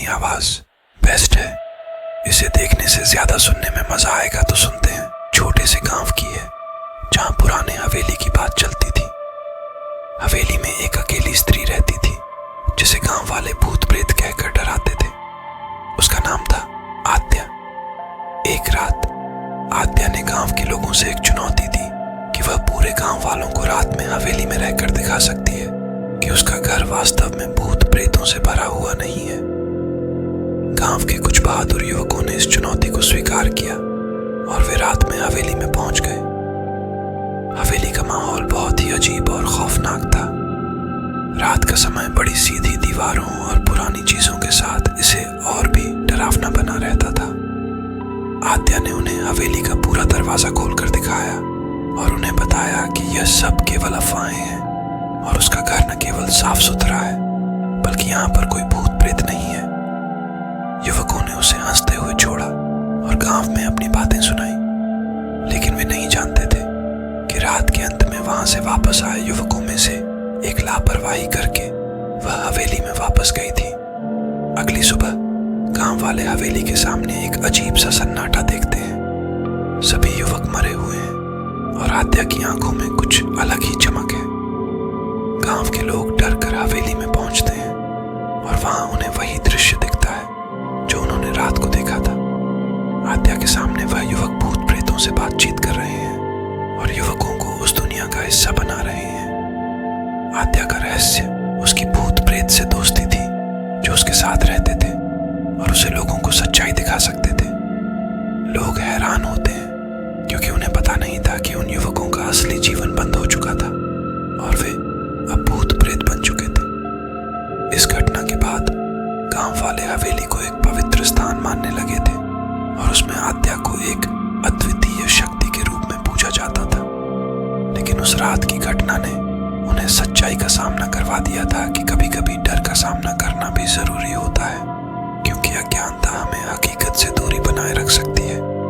अपनी आवाज बेस्ट है। इसे देखने से ज्यादा सुनने में मजा आएगा तो सुनते हैं। छोटे से गांव की है जहां पुराने हवेली की बात चलती थी। हवेली में एक अकेली स्त्री रहती थी जिसे गांव वाले भूत प्रेत कहकर डराते थे। उसका नाम था आद्या। एक रात आद्या ने गांव के लोगों से एक चुनौती दी कि वह पूरे गांव वालों को रात में हवेली में रहकर दिखा सकती है कि उसका घर वास्तव में भूत प्रेतों से भरा हुआ नहीं है। गांव के कुछ बहादुर युवकों ने इस चुनौती को स्वीकार किया और वे रात में हवेली में पहुंच गए। हवेली का माहौल बहुत ही अजीब और खौफनाक था। रात का समय बड़ी सीधी दीवारों और पुरानी चीजों के साथ इसे और भी डरावना बना रहता था। आद्या ने उन्हें हवेली का पूरा दरवाजा खोलकर दिखाया और उन्हें बताया कि यह सब केवल अफवाहें हैं और उसका घर न केवल साफ सुथरा है बल्कि यहाँ पर कोई भूत प्रेत नहीं है। युवकों ने उसे हंसते हुए छोड़ा और गांव में अपनी बातें सुनाई, लेकिन वे नहीं जानते थे कि रात के अंत में वहां से वापस आए युवकों में से एक लापरवाही करके वह हवेली में वापस गई थी। अगली सुबह गांव वाले हवेली के सामने एक अजीब सा सन्नाटा देखते हैं। सभी युवक मरे हुए हैं और आद्या की आंखों में कुछ अलग ही चमक है। गांव के लोग डर कर हवेली में पहुंचते हैं और वहां उन्हें वही दृश्य दिखता है जो उन्होंने रात को देखा था। आद्या के सामने वह युवक भूत प्रेतों से बातचीत कर रहे हैं और युवकों को उस दुनिया का हिस्सा बना रहे हैं। आद्या का रहस्य उसकी भूत प्रेत से दोस्ती थी जो उसके साथ रहते थे और उसे लोगों को सच्चाई दिखा सकते थे। लोग हैरान होते हैं क्योंकि उन्हें पता नहीं था कि उन युवकों का असली जीवन बंद हो चुका था और वे अब भूत प्रेत बन चुके थे। इस घटना के बाद गांव वाले हवेली को एक पवित्र स्थान मानने लगे थे और उसमें आद्या को एक अद्वितीय शक्ति के रूप में पूजा जाता था। लेकिन उस रात की घटना ने उन्हें सच्चाई का सामना करवा दिया था कि कभी कभी डर का सामना करना भी जरूरी होता है।